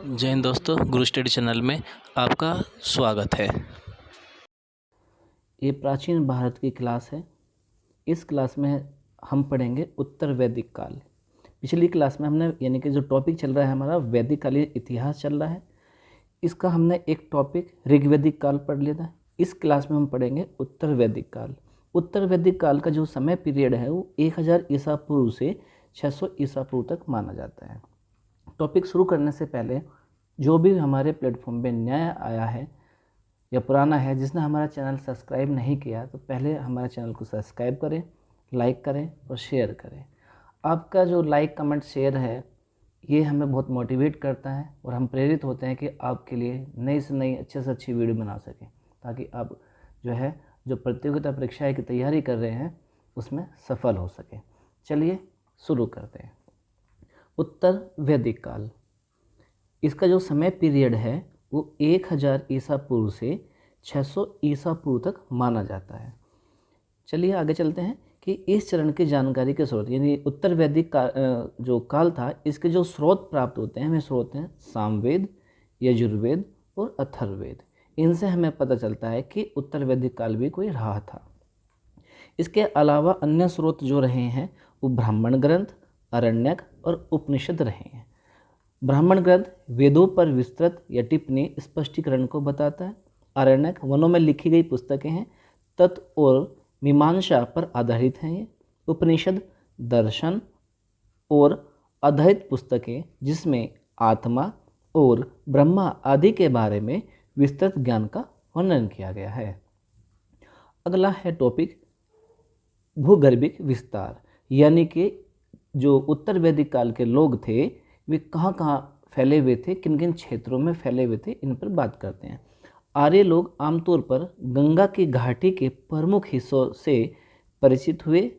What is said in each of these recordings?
जय हिंद दोस्तों, गुरु study channel में आपका स्वागत है। ये प्राचीन भारत की क्लास है। इस क्लास में हम पढ़ेंगे उत्तर वैदिक काल। पिछली क्लास में हमने यानी कि जो टॉपिक चल रहा है हमारा वैदिक कालीन इतिहास चल रहा है, इसका हमने एक टॉपिक ऋग्वैदिक काल पढ़ लिया था। इस क्लास में हम पढ़ेंगे उत्तर वैदिक काल। उत्तर वैदिक काल का जो समय पीरियड है वो 1000 ईसा पूर्व से 600 ईसा पूर्व तक माना जाता है। टॉपिक शुरू करने से पहले जो भी हमारे प्लेटफॉर्म पे नया आया है या पुराना है, जिसने हमारा चैनल सब्सक्राइब नहीं किया, तो पहले हमारे चैनल को सब्सक्राइब करें, लाइक करें और शेयर करें। आपका जो लाइक कमेंट शेयर है ये हमें बहुत मोटिवेट करता है और हम प्रेरित होते हैं कि आपके लिए नई से नई अच्छे से अच्छी वीडियो बना सकें, ताकि आप जो प्रतियोगिता परीक्षाएँ की तैयारी कर रहे हैं उसमें सफल हो सकें। चलिए शुरू करते हैं। उत्तर वैदिक काल, इसका जो समय पीरियड है वो 1000 ईसा पूर्व से 600 ईसा पूर्व तक माना जाता है। चलिए आगे चलते हैं कि इस चरण की जानकारी के स्रोत, यानी उत्तर वैदिक का जो काल था, इसके जो स्रोत प्राप्त होते हैं, हमें स्रोत हैं सामवेद, यजुर्वेद और अथर्ववेद। इनसे हमें पता चलता है कि उत्तर वैदिक काल भी कोई रहा था। इसके अलावा अन्य स्रोत जो रहे हैं वो ब्राह्मण ग्रंथ, अरण्यक और उपनिषद रहे हैं। ब्राह्मण ग्रंथ वेदों पर विस्तृत या टिप्पणी स्पष्टीकरण को बताता है। अरण्यक वनों में लिखी गई पुस्तकें हैं, तत्व और मीमांसा पर आधारित हैं। ये उपनिषद दर्शन और अद्वैत पुस्तकें जिसमें आत्मा और ब्रह्मा आदि के बारे में विस्तृत ज्ञान का वर्णन किया गया है। अगला है टॉपिक भूगर्भिक विस्तार, यानी कि जो उत्तर वैदिक काल के लोग थे वे कहाँ कहाँ फैले हुए थे, किन किन क्षेत्रों में फैले हुए थे, इन पर बात करते हैं। आर्य लोग आमतौर पर गंगा की घाटी के प्रमुख हिस्सों से परिचित हुए,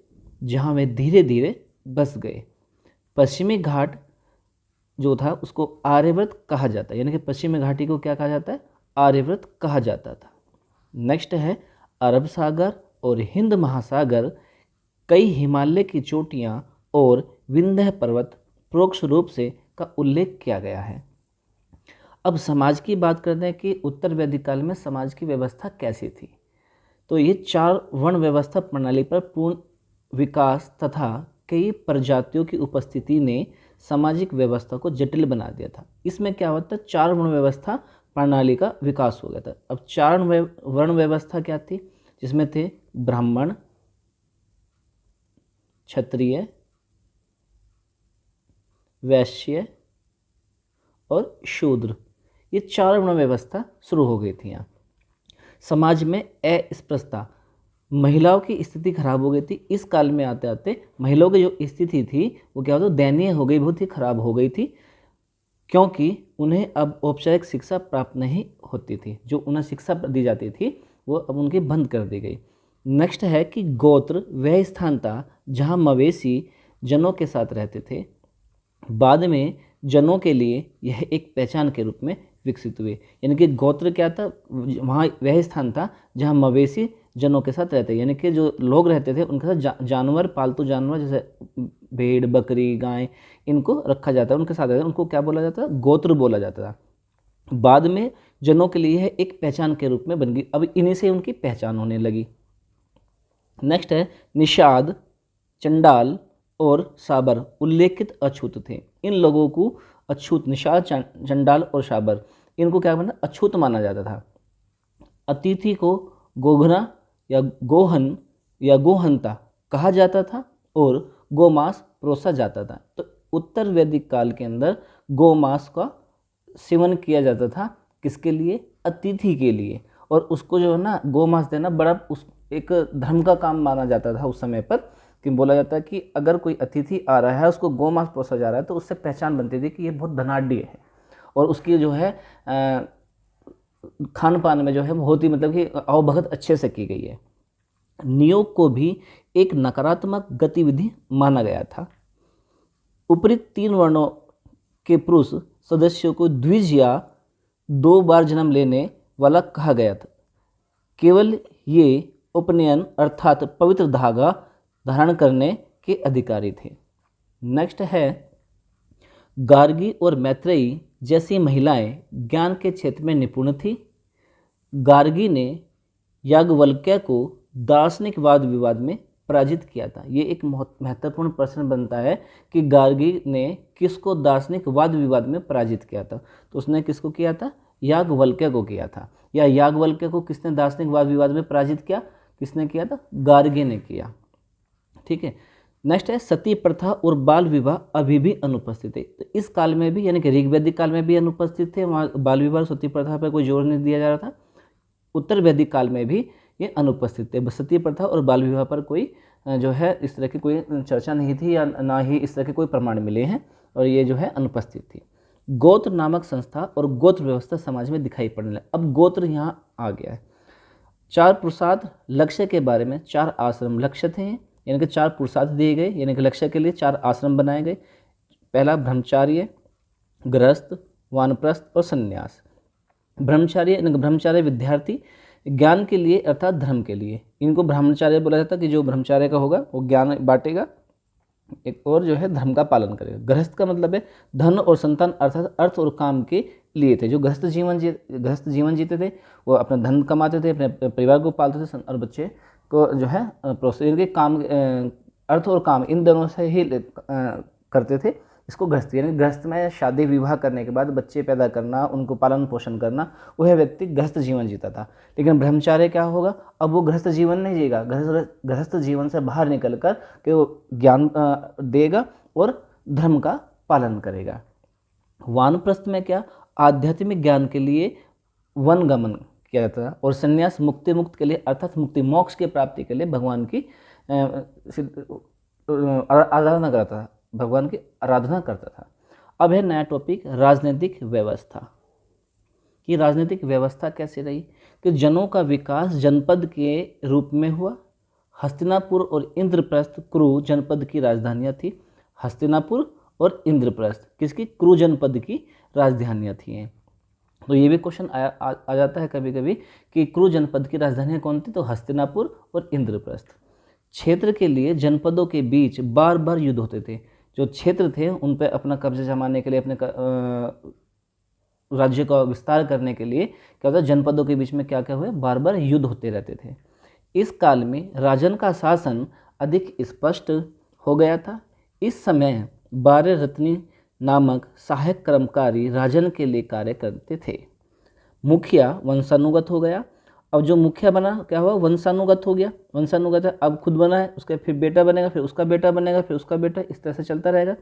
जहाँ वे धीरे धीरे बस गए। पश्चिमी घाट जो था उसको आर्यव्रत कहा जाता है, यानी कि पश्चिमी घाटी को क्या कहा जाता है, आर्यव्रत कहा जाता था। नेक्स्ट है अरब सागर और हिंद महासागर, कई हिमालय की चोटियाँ और विंध्य पर्वत परोक्ष रूप से का उल्लेख किया गया है। अब समाज की बात करते हैं कि उत्तर वैदिक काल में समाज की व्यवस्था कैसी थी। तो ये 4 वर्ण व्यवस्था प्रणाली पर पूर्ण विकास तथा कई प्रजातियों की उपस्थिति ने सामाजिक व्यवस्था को जटिल बना दिया था। इसमें क्या होता है, 4 वर्ण व्यवस्था प्रणाली का विकास हो गया था। अब 4 वर्ण व्यवस्था क्या थी, जिसमें थे ब्राह्मण, क्षत्रिय, वैश्य और शूद्र, ये 4 वर्ण व्यवस्था शुरू हो गई थी। यहाँ समाज में अस्पृश्यता, महिलाओं की स्थिति खराब हो गई थी। इस काल में आते आते महिलाओं की जो स्थिति थी वो क्या होता, दयनीय हो गई, बहुत ही खराब हो गई थी, क्योंकि उन्हें अब औपचारिक शिक्षा प्राप्त नहीं होती थी। जो उन्हें शिक्षा दी जाती थी वो अब उनकी बंद कर दी गई। नेक्स्ट है कि गोत्र वह स्थान था जहाँ मवेशी जनों के साथ रहते थे। बाद में जनों के लिए यह एक पहचान के रूप में विकसित हुए, यानी कि गोत्र क्या था, वहाँ वह स्थान था जहाँ मवेशी जनों के साथ रहते, यानी कि जो लोग रहते थे उनके साथ जानवर, पालतू जानवर जैसे भेड़, बकरी, गाय, इनको रखा जाता है, उनके साथ रहते, उनको क्या बोला जाता था, गोत्र बोला जाता था। बाद में जनों के लिए यह एक पहचान के रूप में बन गई। अब इन्हीं से उनकी पहचान होने लगी। नेक्स्ट है निषाद, चंडाल और साबर उल्लेखित अछूत थे। इन लोगों को अछूत, निषाद, चंडाल और साबर, इनको क्या माना, अछूत माना जाता था। अतिथि को गोघना या गोहन या गोहंता कहा जाता था और गोमांस परोसा जाता था। तो उत्तर वैदिक काल के अंदर गोमांस का सेवन किया जाता था, किसके लिए, अतिथि के लिए। और उसको जो है ना, गोमांस देना बड़ा एक धर्म का काम माना जाता था उस समय पर, कि बोला जाता है कि अगर कोई अतिथि आ रहा है उसको गोमांस परोसा जा रहा है तो उससे पहचान बनती थी कि ये बहुत धनाढ़ है, और उसकी खान पान में बहुत ही मतलब कि आवभगत अच्छे से की गई है। नियोग को भी एक नकारात्मक गतिविधि माना गया था। ऊपरी 3 वर्णों के पुरुष सदस्यों को द्विज या 2 बार जन्म लेने वाला कहा गया था। केवल ये उपनयन अर्थात पवित्र धागा धारण करने के अधिकारी थे। नेक्स्ट है गार्गी और मैत्रेयी जैसी महिलाएं ज्ञान के क्षेत्र में निपुण थी। गार्गी ने याज्ञवल्क्य को दार्शनिक वाद विवाद में पराजित किया था। ये एक महत्वपूर्ण प्रश्न बनता है कि गार्गी ने किसको दार्शनिक वाद विवाद में पराजित किया था। तो उसने किसको किया था? याज्ञवल्क्य को किया था। या याज्ञवल्क्य को किसने दार्शनिक वाद विवाद में पराजित किया? किसने किया था? गार्गी ने किया। ठीक है। नेक्स्ट है सती प्रथा और बाल विवाह अभी भी अनुपस्थित है। तो इस काल में भी यानी कि ऋग्वैदिक काल में भी अनुपस्थित थे, वहाँ बाल विवाह और सती प्रथा पर कोई जोर नहीं दिया जा रहा था। उत्तर वैदिक काल में भी ये अनुपस्थित थे। सती प्रथा और बाल विवाह पर कोई जो है इस तरह की कोई चर्चा नहीं थी या ना ही इस तरह के कोई प्रमाण मिले हैं, और ये जो है अनुपस्थित थी। गोत्र नामक संस्था और गोत्र व्यवस्था समाज में दिखाई पड़ने लगी। अब गोत्र यहाँ आ गया है। 4 पुरुषार्थ लक्ष्य के बारे में 4 आश्रम लक्ष्य थे, यानी कि 4 पुरुषार्थ दिए गए, यानी कि लक्ष्य के लिए 4 आश्रम बनाए गए। पहला ब्रह्मचार्य, गृहस्थ, वानप्रस्थ और संन्यास। ब्रह्मचार्य यानी कि ब्रह्मचार्य विद्यार्थी ज्ञान के लिए अर्थात धर्म के लिए, इनको ब्रह्मचार्य बोला जाता है कि जो ब्रह्मचार्य का होगा वो ज्ञान बांटेगा एक और जो है धर्म का पालन करेगा। गृहस्थ का मतलब है धन और संतान अर्थात अर्थ और काम के लिए थे। जो गृहस्थ जीवन जीते थे वो अपना धन कमाते थे, अपने परिवार को पालते थे और बच्चे को जो है प्रोत्साहन के काम अर्थ और काम इन दोनों से ही करते थे। इसको गृहस्थ यानी गृहस्थ में शादी विवाह करने के बाद बच्चे पैदा करना, उनको पालन पोषण करना, वह व्यक्ति गृहस्थ जीवन जीता था। लेकिन ब्रह्मचार्य क्या होगा? अब वो गृहस्थ जीवन नहीं जिएगा, गृहस्थ जीवन से बाहर निकल कर के वो ज्ञान देगा और धर्म का पालन करेगा। वानप्रस्थ में क्या? आध्यात्मिक ज्ञान के लिए वन गमन किया जाता था, और संन्यास मुक्त के लिए अर्थात मुक्ति मोक्ष की प्राप्ति के लिए भगवान की आराधना करता था, भगवान की आराधना करता था। अब है नया टॉपिक राजनीतिक व्यवस्था। कि राजनीतिक व्यवस्था कैसे रही? कि जनों का विकास जनपद के रूप में हुआ। हस्तिनापुर और इंद्रप्रस्थ कुरु जनपद की राजधानियाँ थी। हस्तिनापुर और इंद्रप्रस्थ किसकी? कुरु जनपद की राजधानियाँ थी। तो ये भी क्वेश्चन आ जाता है कभी कभी कि कुरु जनपद की राजधानियाँ कौन थी? तो हस्तिनापुर और इंद्रप्रस्थ। क्षेत्र के लिए जनपदों के बीच बार बार युद्ध होते थे। जो क्षेत्र थे उन पर अपना कब्जा जमाने के लिए, अपने राज्य का विस्तार करने के लिए क्या होता है? जनपदों के बीच में क्या क्या हुए? बार बार युद्ध होते रहते थे। इस काल में राजन का शासन अधिक स्पष्ट हो गया था। इस समय 12 रत्नी नामक सहायक कर्मकारी राजन के लिए कार्य करते थे। मुखिया वंशानुगत हो गया। अब जो मुखिया बना क्या हुआ? वंशानुगत हो गया। वंशानुगत है, अब खुद बना है, उसका फिर बेटा बनेगा, फिर उसका बेटा बनेगा, फिर उसका बेटा, इस तरह से चलता रहेगा।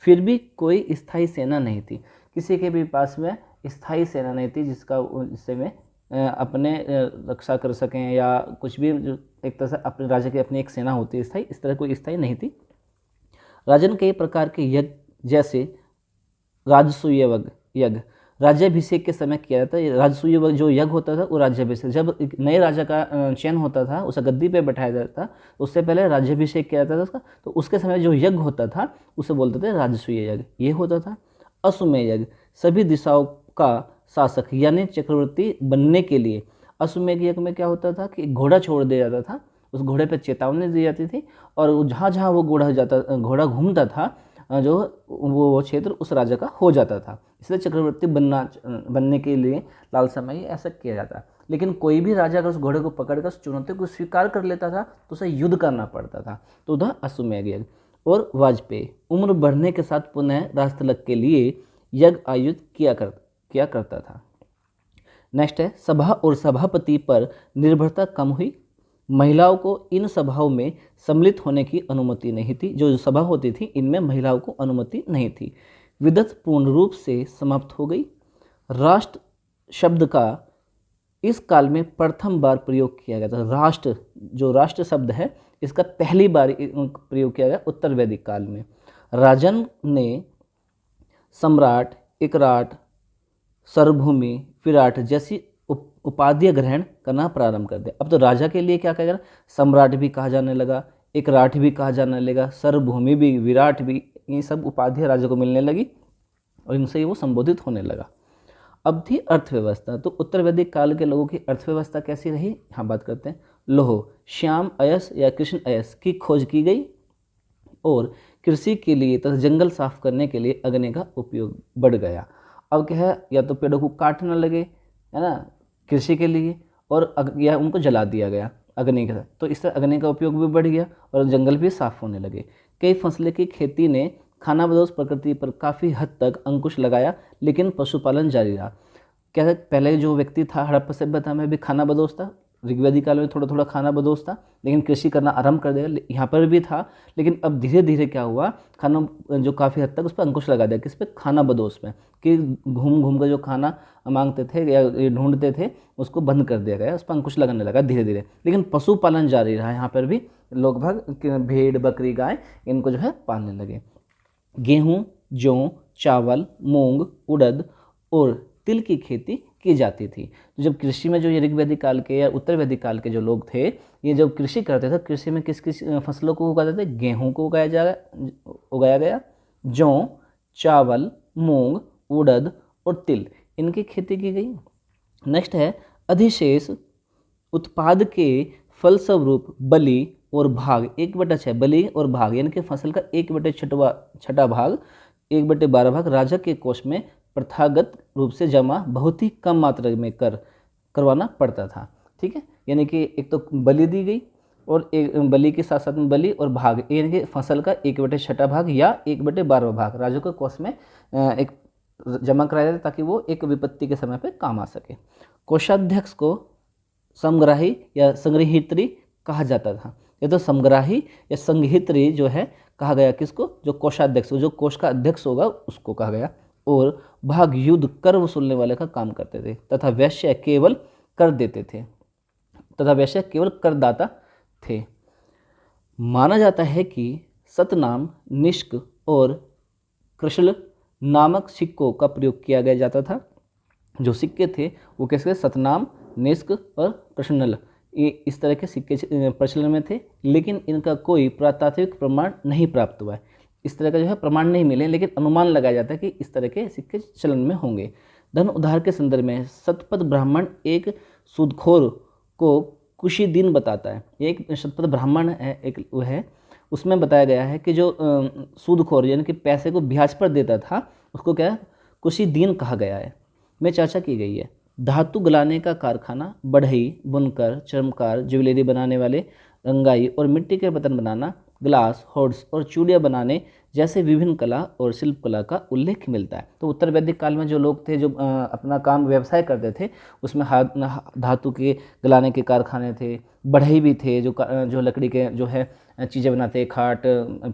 फिर भी कोई स्थायी सेना नहीं थी, किसी के भी पास में स्थायी सेना नहीं थी जिससे में अपने रक्षा कर सकें या कुछ भी एक तरह से अपने राज्य की अपनी एक सेना होती है स्थायी, इस तरह कोई स्थायी नहीं थी। राजन कई प्रकार के यज्ञ जैसे राजसूय यज्ञ राज्याभिषेक के समय किया जाता है। राजसूय जो यज्ञ होता था वो राज्याभिषेक, जब एक नए राजा का चयन होता था, उसे गद्दी पे बैठाया जाता था, उससे पहले राज्याभिषेक किया जाता था उसका, तो उसके समय जो यज्ञ होता था उसे बोलते थे राजसूय यज्ञ। ये होता था। अश्वमेध यज्ञ सभी दिशाओं का शासक यानी चक्रवर्ती बनने के लिए। अश्वमेध यज्ञ में क्या होता था कि घोड़ा छोड़ दिया जाता था, उस घोड़े पर चेतावनी दी जाती थी, और जहाँ जहाँ वो घोड़ा घूमता था जो वो क्षेत्र उस राजा का हो जाता था। इसलिए चक्रवर्ती बनने के लिए लालसा में ऐसा किया जाता। लेकिन कोई भी राजा अगर उस घोड़े को पकड़कर उस चुनौती को स्वीकार कर लेता था तो उसे युद्ध करना पड़ता था। तो उधर अश्वमेध यज्ञ। और वाजपेयी उम्र बढ़ने के साथ पुनः राजतिलक के लिए यज्ञ आयोजित किया करता था। नेक्स्ट है सभा और सभापति पर निर्भरता कम हुई। महिलाओं को इन सभाओं में सम्मिलित होने की अनुमति नहीं थी। जो सभा होती थी इनमें महिलाओं को अनुमति नहीं थी। विदत पूर्ण रूप से समाप्त हो गई। राष्ट्र शब्द का इस काल में प्रथम बार प्रयोग किया गया था। राष्ट्र जो राष्ट्र शब्द है इसका पहली बार प्रयोग किया गया उत्तर वैदिक काल में। राजन ने सम्राट, इकराट, सर्वभूमि, विराट जैसी उपाधि ग्रहण करना प्रारंभ कर दिया। अब तो राजा के लिए क्या कहेगा? सम्राट भी कहा जाने लगा, इकराट भी कहा जाने लगा, सर्वभूमि भी, विराट भी, ये सब उपाधियाँ राजा को मिलने लगी और इनसे वो संबोधित होने लगा। अब थी अर्थव्यवस्था। तो उत्तर वैदिक काल के लोगों की अर्थव्यवस्था कैसी रही, यहाँ बात करते हैं। लोह, श्याम अयस या कृष्ण अयस की खोज की गई और कृषि के लिए तथा जंगल साफ करने के लिए अग्नि का उपयोग बढ़ गया। अब क्या है, या तो पेड़ों को काटने लगे, है ना, कृषि के लिए, और या उनको जला दिया गया अग्नि के साथ। तो इस तरह अग्नि का उपयोग भी बढ़ गया और जंगल भी साफ होने लगे। कई फसलें की खेती ने खानाबदोश प्रकृति पर काफ़ी हद तक अंकुश लगाया, लेकिन पशुपालन जारी रहा। क्या है, पहले जो व्यक्ति था हड़प्पा सभ्यता में भी खानाबदोश था, ऋग्वेदिक काल में थोड़ा थोड़ा खानाबदोश था, लेकिन कृषि करना आरंभ कर दिया, यहाँ पर भी था। लेकिन अब धीरे धीरे क्या हुआ, खाना जो काफ़ी हद तक उस पर अंकुश लगा दिया, किस पे, खानाबदोश में, कि घूम घूम कर जो खाना मांगते थे या ढूंढते थे उसको बंद कर दिया गया, उस पर अंकुश लगाने लगा धीरे धीरे। लेकिन पशुपालन जारी रहा, यहाँ पर भी लोग भाग भेड़ बकरी गाय इनको जो है पालने लगे। गेहूँ, जौ, चावल, मूंग, उड़द और तिल की खेती की जाती थी। तो जब कृषि में जो ये ऋग्वैदिक काल के या उत्तर वैदिक काल के जो लोग थे, ये जब कृषि करते थे, कृषि में किस किस फसलों को उगाते थे, गेहूं को उगाया गया, जौ, चावल, मूंग, उड़द और तिल, इनकी खेती की गई। नेक्स्ट है अधिशेष उत्पाद के फलस्वरूप बलि और भाग 1/6, बलि और भाग यानी कि फसल का 1/6 भाग, 1/12 भाग राजा के कोष में प्रथागत रूप से जमा बहुत ही कम मात्रा में करवाना पड़ता था। ठीक है, यानी कि एक तो बलि दी गई और एक बलि के साथ साथ में बलि और भाग, यानी कि फसल का 1/6 भाग या 1/12 भाग राजा के कोष में एक जमा कराया जाता ताकि वो एक विपत्ति के समय पे काम आ सके। कोषाध्यक्ष को समग्राही या संग्रहित्री कहा जाता था। ये तो समग्राही या संग्रहित्री जो है कहा गया किसको, जो कोषाध्यक्ष, जो कोष का अध्यक्ष होगा उसको कहा गया। और भाग युद्ध कर वसूलने वाले का काम करते थे तथा वैश्य केवल कर देते थे, तथा वैश्य केवल करदाता थे। माना जाता है कि सतनाम, निष्क और कृशल नामक सिक्कों का प्रयोग किया गया जाता था। जो सिक्के थे वो कैसे, सतनाम, निष्क और कृष्णल, ये इस तरह के सिक्के प्रचलन में थे, लेकिन इनका कोई पुरातात्विक प्रमाण नहीं प्राप्त हुआ है। इस तरह का जो है प्रमाण नहीं मिले, लेकिन अनुमान लगाया जाता है कि इस तरह के सिक्के चलन में होंगे। धन उधार के संदर्भ में शतपथ ब्राह्मण एक सूदखोर को कुशीदीन बताता है। ये एक शतपथ ब्राह्मण है, एक वो है, उसमें बताया गया है कि जो सूदखोर यानी कि पैसे को ब्याज पर देता था उसको क्या कुशीदीन कहा गया है, में चर्चा की गई है। धातु गलाने का कारखाना, बढ़ई, बुनकर, चर्मकार, ज्वेलरी बनाने वाले, रंगाई और मिट्टी के बर्तन बनाना, ग्लास, हॉर्ड्स और चूड़ियाँ बनाने जैसे विभिन्न कला और शिल्प कला का उल्लेख मिलता है। तो उत्तर वैदिक काल में जो लोग थे, जो अपना काम व्यवसाय करते थे, उसमें धातु के गलाने के कारखाने थे, बढ़ई भी थे, जो लकड़ी के जो है चीज़ें बनाते, खाट,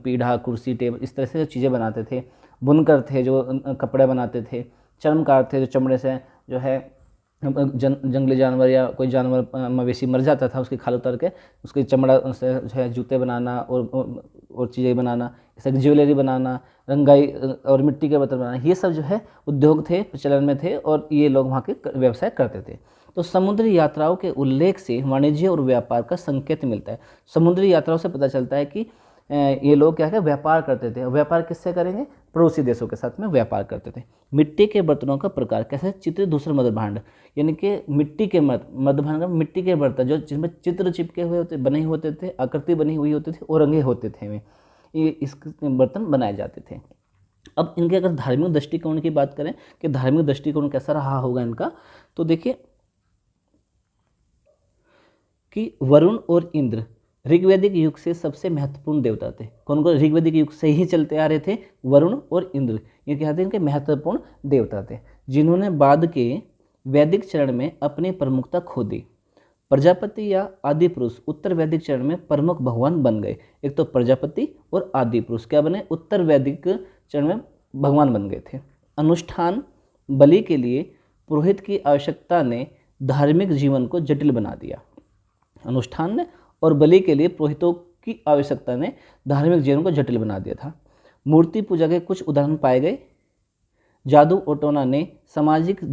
पीढ़ा, कुर्सी, टेबल, इस तरह से चीज़ें बनाते थे। बुनकर थे जो कपड़े बनाते थे। चर्मकार थे जो चमड़े से जो है जंगली जानवर या कोई जानवर मवेशी मर जाता था उसकी खाल उतार के उसके चमड़ा से जो है जूते बनाना और चीज़ें बनाना, जैसे ज्वेलरी बनाना, रंगाई और मिट्टी के बर्तन बनाना, ये सब जो है उद्योग थे, प्रचलन में थे और ये लोग वहाँ के व्यवसाय करते थे। तो समुद्री यात्राओं के उल्लेख से वाणिज्य और व्यापार का संकेत मिलता है। समुद्री यात्राओं से पता चलता है कि ये लोग क्या है व्यापार करते थे। व्यापार किससे करेंगे, पड़ोसी देशों के साथ में व्यापार करते थे। मिट्टी के बर्तनों का प्रकार कैसे, चित्र दूसरे मृदभांड, यानी कि मिट्टी के मृदभांड का मिट्टी के बर्तन जो जिसमें चित्र चिपके हुए होते, बने होते थे, आकृति बनी हुई होती थी और रंगे होते थे, ये इस बर्तन बनाए जाते थे। अब इनके अगर धार्मिक दृष्टिकोण की बात करें कि धार्मिक दृष्टिकोण कैसा रहा होगा इनका, तो देखिए कि वरुण और इंद्र ऋग्वैदिक युग से सबसे महत्वपूर्ण देवता थे। कौन कौन ऋग्वैदिक युग से ही चलते आ रहे थे, वरुण और इंद्र, ये क्या थे, इनके महत्वपूर्ण देवता थे, जिन्होंने बाद के वैदिक चरण में अपनी प्रमुखता खो दी। प्रजापति या आदि पुरुष उत्तर वैदिक चरण में प्रमुख भगवान बन गए। एक तो प्रजापति और आदि पुरुष क्या बने, उत्तर वैदिक चरण में भगवान बन गए थे। अनुष्ठान बलि के लिए पुरोहित की आवश्यकता ने धार्मिक जीवन को जटिल बना दिया। अनुष्ठान ने और बलि के लिए पुरोहितों की आवश्यकता ने धार्मिक जीवन को जटिल बना दिया था। मूर्ति पूजा के कुछ उदाहरण पाए गए। जादू और टोना ने सामाजिक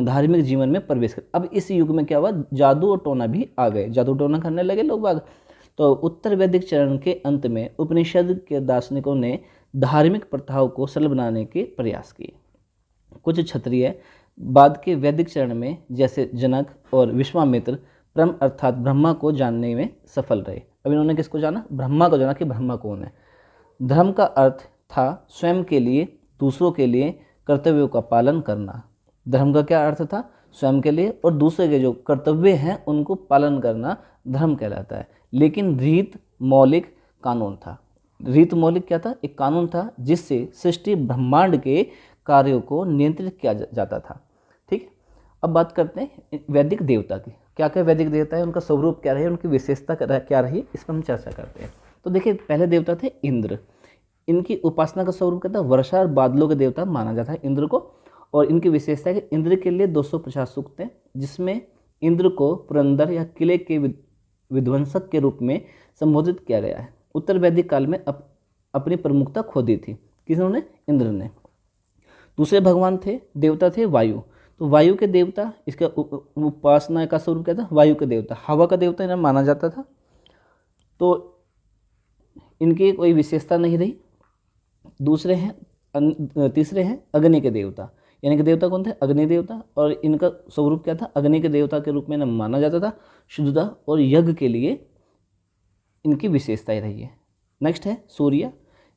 धार्मिक जीवन में प्रवेश कर। अब इस युग में क्या हुआ, जादू और टोना भी आ गए, जादू टोना करने लगे लोग बाग। तो उत्तर वैदिक चरण के अंत में उपनिषद के दार्शनिकों ने धार्मिक प्रथाओं को सरल बनाने के प्रयास किए। कुछ क्षत्रिय बाद के वैदिक चरण में जैसे जनक और विश्वामित्र ब्रह्म अर्थात ब्रह्मा को जानने में सफल रहे। अब इन्होंने किसको जाना, ब्रह्मा को जाना कि ब्रह्मा कौन है। धर्म का अर्थ था स्वयं के लिए, दूसरों के लिए कर्तव्यों का पालन करना। धर्म का क्या अर्थ था? स्वयं के लिए और दूसरे के जो कर्तव्य हैं उनको पालन करना धर्म कहलाता है। लेकिन रीत मौलिक कानून था। रीत मौलिक क्या था? एक कानून था जिससे सृष्टि ब्रह्मांड के कार्यों को नियंत्रित किया जाता था। ठीक है, अब बात करते हैं वैदिक देवता की। क्या क्या वैदिक देवता है, उनका स्वरूप क्या रही, उनकी विशेषता क्या रही, इस पर हम चर्चा करते हैं। तो देखिए, पहले देवता थे इंद्र। इनकी उपासना का स्वरूप क्या था? वर्षा और बादलों के देवता माना जाता है इंद्र को। और इनकी विशेषता है कि इंद्र के लिए 250 सूक्त हैं, जिसमें इंद्र को पुरंदर या किले के विध्वंसक के रूप में संबोधित किया गया है। उत्तर वैदिक काल में अपनी प्रमुखता खो दी थी। किन्होंने? इंद्र ने। दूसरे भगवान थे, देवता थे वायु। तो वायु के देवता, इसका उपासना का स्वरूप क्या था? वायु के देवता, हवा का देवता इन्हें माना जाता था। तो इनकी कोई विशेषता नहीं रही। तीसरे हैं अग्नि के देवता। यानी कि देवता कौन थे? अग्नि देवता। और इनका स्वरूप क्या था? अग्नि के देवता के रूप में इन्हें माना जाता था। शुद्धता और यज्ञ के लिए इनकी विशेषताएं रही है। नेक्स्ट है सूर्य,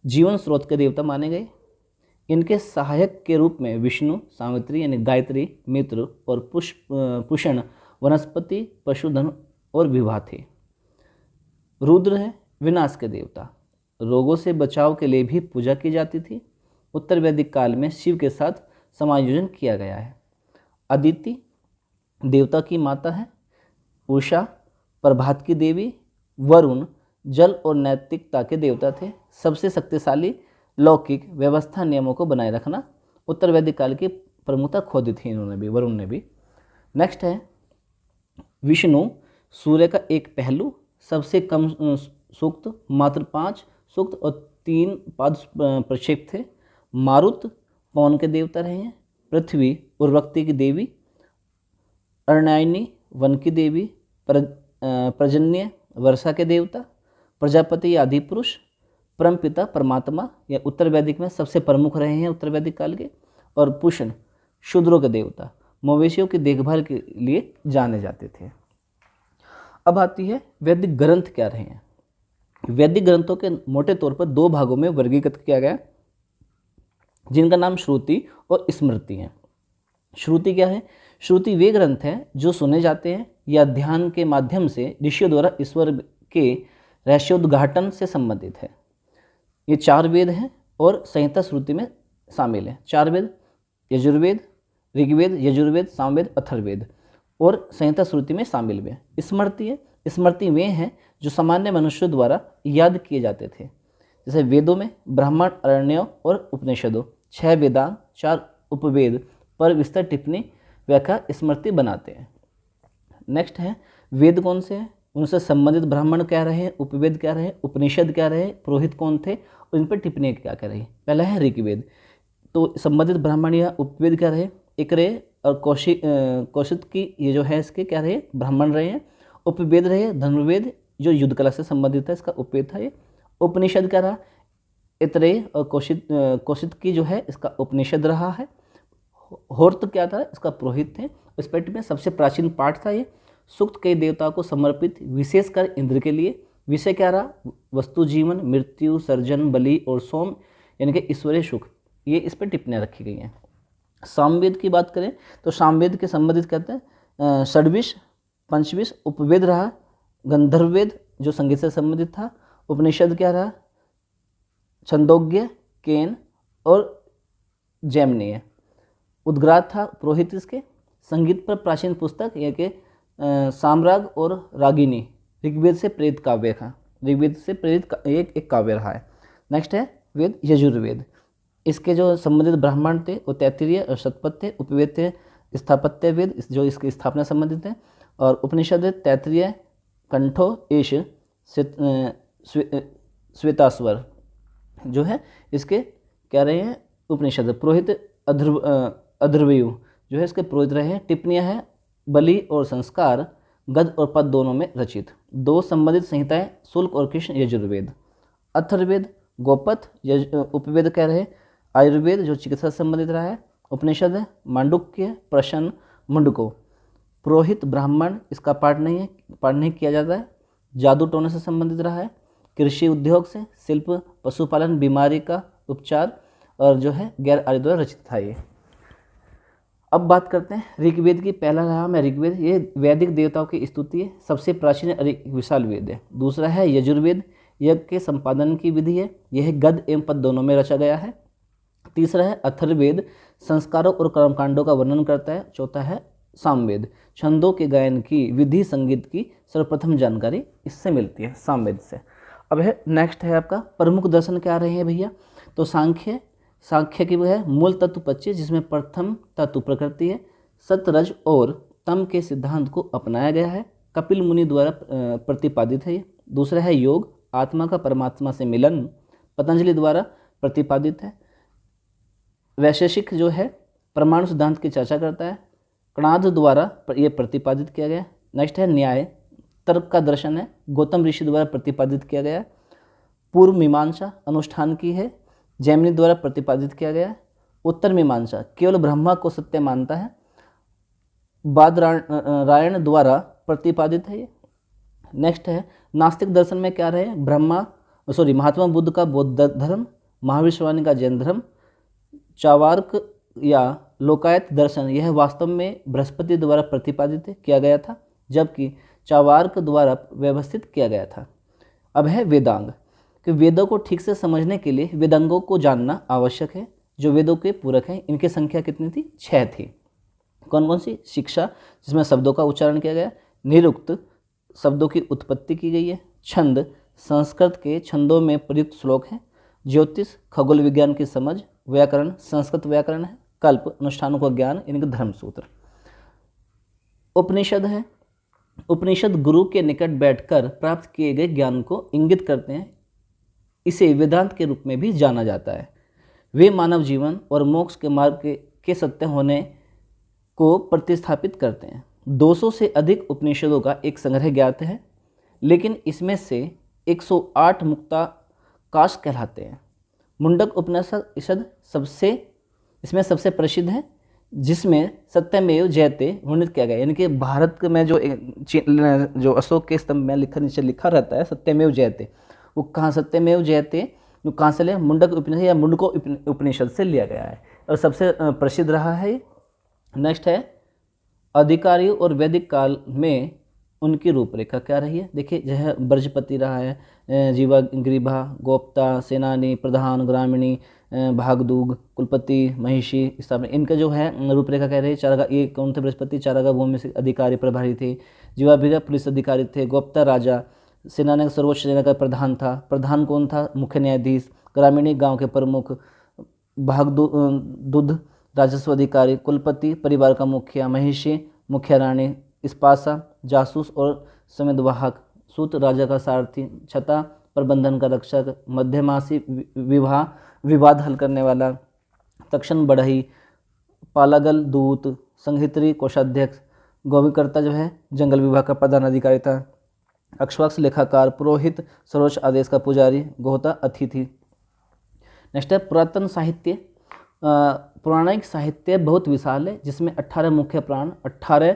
जीवन स्रोत के देवता माने गए। इनके सहायक के रूप में विष्णु, सावित्री यानी गायत्री, मित्र और पुष्ण, वनस्पति, पशुधन और विवाह थे। रुद्र है विनाश के देवता। रोगों से बचाव के लिए भी पूजा की जाती थी। उत्तर वैदिक काल में शिव के साथ समायोजन किया गया है। अदिति देवता की माता है। उषा प्रभात की देवी। वरुण जल और नैतिकता के देवता थे। सबसे शक्तिशाली लौकिक व्यवस्था नियमों को बनाए रखना। उत्तर वैदिक काल की प्रमुखता खो दी थी इन्होंने भी, वरुण ने भी। नेक्स्ट है विष्णु, सूर्य का एक पहलू, सबसे कम सूक्त, मात्र 5 सूक्त और 3 पाद प्रक्षेप थे। मारुत पवन के देवता रहे हैं। पृथ्वी उर्वरकता की देवी। अर्णायनी वन की देवी। प्रजन्य वर्षा के देवता। प्रजापति आदि पुरुष। परमपिता परमात्मा, या उत्तर वैदिक में सबसे प्रमुख रहे हैं उत्तर वैदिक काल के। और पुष्ण शूद्रों के देवता, मवेशियों की देखभाल के लिए जाने जाते थे। अब आती है वैदिक ग्रंथ क्या रहे हैं। वैदिक ग्रंथों के मोटे तौर पर 2 भागों में वर्गीकृत किया गया, जिनका नाम श्रुति और स्मृति है। श्रुति क्या है? श्रुति वे ग्रंथ हैं जो सुने जाते हैं या ध्यान के माध्यम से ऋषियों द्वारा ईश्वर के रहस्योद्घाटन से संबंधित है। ये 4 वेद हैं और संहिता श्रुति में शामिल है। 4 वेद, यजुर्वेद, ऋग्वेद, यजुर्वेद, सामवेद, अथर्ववेद, और संहिता श्रुति में शामिल हुए। स्मृति है, स्मृति वे हैं जो सामान्य मनुष्यों द्वारा याद किए जाते थे। जैसे वेदों में ब्राह्मण, अरण्यों और उपनिषदों, 6 वेदांग, 4 उपवेद पर विस्तार टिप्पणी व्याख्या स्मृति बनाते हैं। नेक्स्ट है वेद कौन से हैं, उनसे संबंधित ब्राह्मण क्या रहे, उपवेद क्या रहे, उपनिषद क्या रहे, पुरोहित कौन थे और इन पर टिप्पणी क्या क्या रही। पहला है ऋग्वेद। तो संबंधित ब्राह्मण या उपवेद क्या रहे, एक रहे, और कौशिक की ये जो है इसके क्या रहे, ब्राह्मण रहे हैं। उपवेद रहे धनुर्वेद जो युद्ध कला से संबंधित है, इसका उपवेद था ये। उपनिषद क्या रहा, इतरेय और कौशिक की जो है इसका उपनिषद रहा है। होर्त क्या था, इसका पुरोहित थे। इस पेट में सबसे प्राचीन पाठ था ये। सूक्त कई देवताओं को समर्पित, विशेषकर इंद्र के लिए। विषय क्या रहा, वस्तु जीवन, मृत्यु, सर्जन, बलि और सोम यानी कि ईश्वरीय सुख, ये इस पर टिप्पणियाँ रखी गई हैं। सामवेद की बात करें तो सामवेद के संबंधित कहते हैं षड्विश, पंचविश उपवेद रहा। गंधर्ववेद जो संगीत से संबंधित था। उपनिषद क्या रहा, छंदोग्य, केन और जैमिनीय। उद्गार था पुरोहित इसके। संगीत पर प्राचीन पुस्तक यह के साम्राग और रागिनी, ऋग्वेद से प्रेरित काव्य था। ऋग्वेद से प्रेरित एक काव्य रहा है। नेक्स्ट है वेद यजुर्वेद। इसके जो संबंधित ब्राह्मण थे वो तैत्तिरीय और शतपथ थे। उपवेद थे स्थापत्य वेद जो इसकी स्थापना संबंधित है। और उपनिषद तैत्तिरीय, कंठो, ईश, श्वेताश्वर जो है इसके क्या रहे हैं उपनिषद। पुरोहित अध्वर्यु जो है इसके पुरोहित रहे हैं। टिप्पणियाँ हैं बलि और संस्कार गद और पद दोनों में रचित। 2 संबंधित संहिताएं शुल्क और कृष्ण यजुर्वेद। अथर्ववेद गोपथ उपवेद कह रहे। आयुर्वेद जो चिकित्सा से संबंधित रहा है। उपनिषद मांडुक्य, प्रश्न, मुंडको। पुरोहित ब्राह्मण इसका पाठ नहीं किया जाता है। जादू टोने से संबंधित रहा है। कृषि उद्योग से, शिल्प, पशुपालन, बीमारी का उपचार और जो है गैर आर्य द्वारा रचित था ये। अब बात करते हैं ऋग्वेद की। पहला रहा मैं ऋग्वेद, ये वैदिक देवताओं की स्तुति है, सबसे प्राचीन विशाल वेद है। दूसरा है यजुर्वेद, यज्ञ के संपादन की विधि है, यह गद्य एवं पद्य दोनों में रचा गया है। तीसरा है अथर्ववेद, संस्कारों और कर्मकांडों का वर्णन करता है। चौथा है सामवेद, छंदों के गायन की विधि संगीत की सर्वप्रथम जानकारी इससे मिलती है, सामवेद से। अब है नेक्स्ट है आपका प्रमुख दर्शन क्या रहे हैं भैया, तो सांख्य की वो है मूल तत्व 25, जिसमें प्रथम तत्व प्रकृति है, सतरज और तम के सिद्धांत को अपनाया गया है, कपिल मुनि द्वारा प्रतिपादित है ये। दूसरा है योग, आत्मा का परमात्मा से मिलन, पतंजलि द्वारा प्रतिपादित है। वैशेषिक जो है परमाणु सिद्धांत की चर्चा करता है, कणाद द्वारा ये प्रतिपादित किया गया। नेक्स्ट है न्याय, तर्क का दर्शन है, गौतम ऋषि द्वारा प्रतिपादित किया गया। पूर्व मीमांसा अनुष्ठान की है, जैमिनी द्वारा प्रतिपादित किया गया है। उत्तर मीमांसा केवल ब्रह्मा को सत्य मानता है, बादरायण द्वारा प्रतिपादित है ये। नेक्स्ट है नास्तिक दर्शन में क्या रहे, महात्मा बुद्ध का बौद्ध धर्म, महावीर स्वामी का जैन धर्म, चावार्क या लोकायत दर्शन, यह वास्तव में बृहस्पति द्वारा प्रतिपादित किया गया था, जबकि चावार्क द्वारा व्यवस्थित किया गया था। अब है वेदांग, कि वेदों को ठीक से समझने के लिए वेदांगों को जानना आवश्यक है, जो वेदों के पूरक हैं। इनकी संख्या कितनी थी, 6 थी। कौन कौन सी, शिक्षा जिसमें शब्दों का उच्चारण किया गया, निरुक्त शब्दों की उत्पत्ति की गई है, छंद संस्कृत के छंदों में प्रयुक्त श्लोक हैं, ज्योतिष खगोल विज्ञान की समझ, व्याकरण संस्कृत व्याकरण है, कल्प अनुष्ठानों का ज्ञान, इनके धर्मसूत्र। उपनिषद है, उपनिषद गुरु के निकट बैठकर प्राप्त किए गए ज्ञान को इंगित करते हैं, इसे वेदांत के रूप में भी जाना जाता है। वे मानव जीवन और मोक्ष के मार्ग के सत्य होने को प्रतिस्थापित करते हैं। 200 से अधिक उपनिषदों का एक संग्रह ज्ञात है, लेकिन इसमें से 108 मुक्ताकाश कहलाते हैं। मुंडक उपनिषद इसमें सबसे प्रसिद्ध है, जिसमें सत्यमेव जयते वर्णित किया गया, यानी कि भारत में जो अशोक के स्तंभ में नीचे लिखा रहता है सत्यमेव जयते, वो कहाँ सत्यमेव जयते जो कहाँ से लिया, मुंडक उपनिषद या मुंडको उपनिषद से लिया गया है और सबसे प्रसिद्ध रहा है। नेक्स्ट है अधिकारी और वैदिक काल में उनकी रूपरेखा क्या रही है। देखिए जो है ब्रजपति रहा है, जीवा ग्रीभा, गोप्ता, सेनानी, प्रधान, ग्रामीणी, भागदूग, कुलपति, महिषी, इस तरह इनका जो है रूपरेखा कह रही है। चारागा ये कौन थे, बृहस्पति चारागा भूमि से अधिकारी प्रभारी थे, जीवाभिगा पुलिस अधिकारी थे, गोप्ता राजा, सेनानी सर्वोच्च सेना का प्रधान था, प्रधान कौन था, मुख्य न्यायाधीश, ग्रामीणी गांव के प्रमुख, भागदूध राजस्व अधिकारी, कुलपति परिवार का मुखिया, महिषी मुख्य रानी, इस्पासा जासूस और संविदवाहक, सूत राजा का सारथी, छता प्रबंधन का रक्षक, मध्यमासी विवाद हल करने वाला, तक्षण बढ़ई, पालागल दूत, संहित्री कोषाध्यक्ष, गोविकर्ता जो है जंगल विभाग का प्रधान अधिकारी था, अक्षवाक्ष लेखाकार, पुरोहित सर्वोच्च आदेश का पुजारी, गोहता अतिथि। नेक्स्ट है पुरातन साहित्य। पौराणिक साहित्य बहुत विशाल है, जिसमें 18 मुख्य प्राण, 18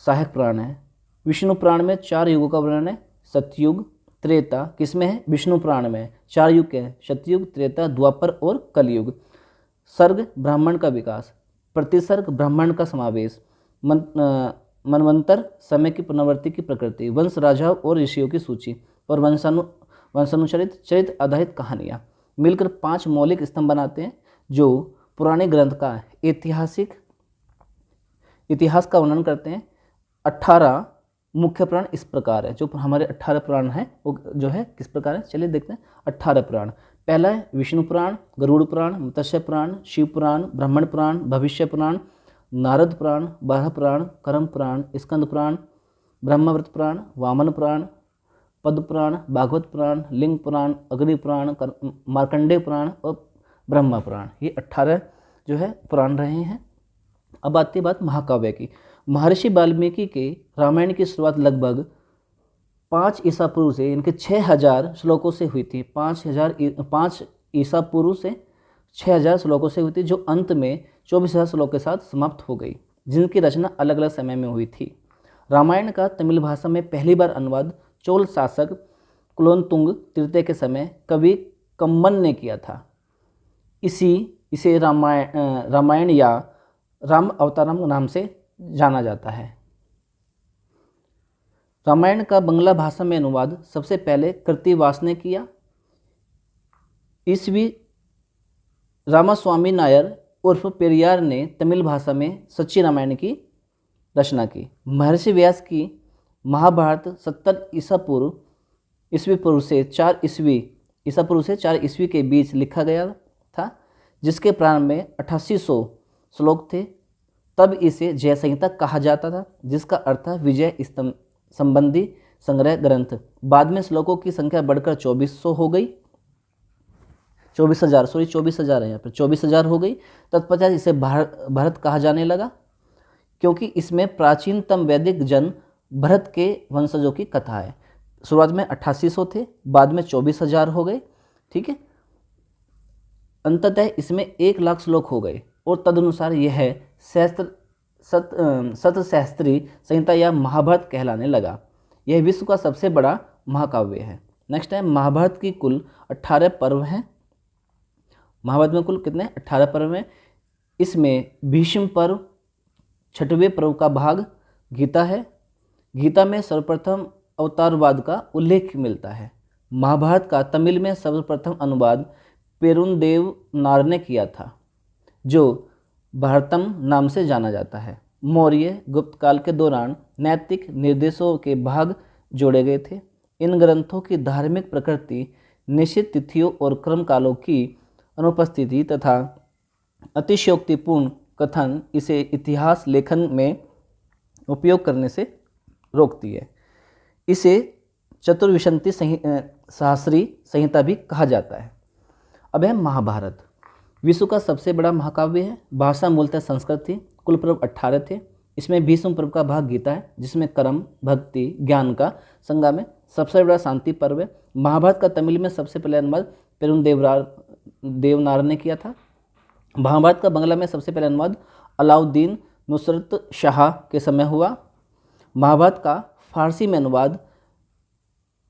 सहायक प्राण हैं। विष्णु प्राण में 4 युगों का वर्णन है, सतयुग, त्रेता किसमें है, विष्णु प्राण में 4 युग के हैं, सतयुग, त्रेता, द्वापर और कलयुग। सर्ग ब्राह्मण का विकास, प्रतिसर्ग ब्राह्मण का समावेश, मनवंतर समय की पुनरावृत्ति की प्रकृति, वंश राजाओं और ऋषियों की सूची और वंशानुचरित चरित्र आधारित कहानियाँ मिलकर 5 मौलिक स्तंभ बनाते हैं, जो पुराने ग्रंथ का इतिहास का वर्णन करते हैं। 18 मुख्य पुराण इस प्रकार है, जो हमारे 18 पुराण हैं वो जो है किस प्रकार है, चलिए देखते हैं। 18 पुराण, पहला है विष्णु पुराण, गरुड़ पुराण, मत्स्य पुराण, शिव पुराण, ब्राह्मण पुराण, भविष्य पुराण, नारद पुराण, बारह पुराण, कर्म पुराण, स्कंद पुराण, ब्रह्मवृत पुराण, वामन पुराण, पद्म पुराण, भागवत पुराण, लिंग पुराण, अग्नि पुराण, मार्कंडेय पुराण और ब्रह्मा पुराण, ये 18 जो है पुराण रहे हैं। अब आती है बात महाकाव्य की। महर्षि वाल्मीकि के रामायण की शुरुआत लगभग 5 ईसा पूर्व से, इनके 6000 श्लोकों से हुई थी। 5 ईसा पूर्व से 6000 श्लोकों से हुई थी, जो अंत में 24,000 श्लोक के साथ समाप्त हो गई, जिनकी रचना अलग अलग समय में हुई थी। रामायण का तमिल भाषा में पहली बार अनुवाद चोल शासक कुलोत्तुंग तृतीय के समय कवि कम्मन ने किया था। इसे रामायण या राम अवतारम नाम से जाना जाता है। रामायण का बांग्ला भाषा में अनुवाद सबसे पहले कृत्तिवास ने किया। ईस्वी रामास्वामी नायर उर्फ पेरियार ने तमिल भाषा में सच्ची रामायण की रचना की। महर्षि व्यास की महाभारत 70 ईस्वी पूर्व से 4 ईस्वी के बीच लिखा गया था, जिसके प्रारंभ में 8800 श्लोक थे। तब इसे जय संहिता कहा जाता था, जिसका अर्थ था विजय स्तंभ संबंधी संग्रह ग्रंथ। बाद में श्लोकों की संख्या बढ़कर 2400 हो गई, 24,000 है यहाँ पर, 24,000 हो गई। तत्पश्चात इसे भरत कहा जाने लगा, क्योंकि इसमें प्राचीनतम वैदिक जन भरत के वंशजों की कथा है। शुरुआत में 8800 थे, बाद में 24,000 हो गए, ठीक है। अंततः इसमें 1 लाख श्लोक हो गए और तदनुसार यह सतशास्त्री संहिता या महाभारत कहलाने लगा। यह विश्व का सबसे बड़ा महाकाव्य है। नेक्स्ट है, महाभारत की कुल 18 पर्व हैं। महाभारत में कुल कितने 18 पर्व हैं। इसमें भीष्म पर्व 6वें पर्व का भाग गीता है। गीता में सर्वप्रथम अवतारवाद का उल्लेख मिलता है। महाभारत का तमिल में सर्वप्रथम अनुवाद पेरुंदेव नार ने किया था, जो भारतम नाम से जाना जाता है। मौर्य गुप्त काल के दौरान नैतिक निर्देशों के भाग जोड़े गए थे। इन ग्रंथों की धार्मिक प्रकृति, निश्चित तिथियों और क्रम कालों की अनुपस्थिति तथा अतिशयोक्तिपूर्ण कथन इसे इतिहास लेखन में उपयोग करने से रोकती है। इसे चतुर्विंशति सहस्री संहिता भी कहा जाता है। अब है महाभारत। विश्व का सबसे बड़ा महाकाव्य है। भाषा मूलतः संस्कृत थी। कुल पर्व 18 थे। इसमें भीष्म पर्व का भाग गीता है, जिसमें कर्म, भक्ति, ज्ञान का संगम है। सबसे बड़ा शांति पर्व है। महाभारत का तमिल में सबसे पहले अनुवाद पेरुंदेवनार ने किया था। महाभारत का बांग्ला में सबसे पहले अनुवाद अलाउद्दीन नुसरत शाह के समय हुआ। महाभारत का फारसी में अनुवाद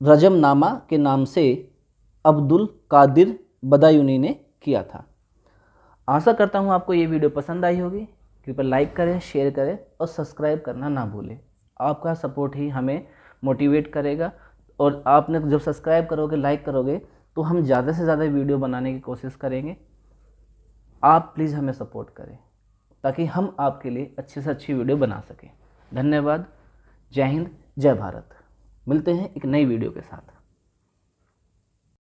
रजमनामा के नाम से अब्दुल कादिर बदायूनी ने किया था। आशा करता हूँ आपको ये वीडियो पसंद आई होगी। कृपया लाइक करें, शेयर करें और सब्सक्राइब करना ना भूलें। आपका सपोर्ट ही हमें मोटिवेट करेगा, और आपने जब सब्सक्राइब करोगे, लाइक करोगे, तो हम ज़्यादा से ज़्यादा वीडियो बनाने की कोशिश करेंगे। आप प्लीज़ हमें सपोर्ट करें, ताकि हम आपके लिए अच्छी से अच्छी वीडियो बना सकें। धन्यवाद। जय हिंद, जय भारत। मिलते हैं एक नई वीडियो के साथ।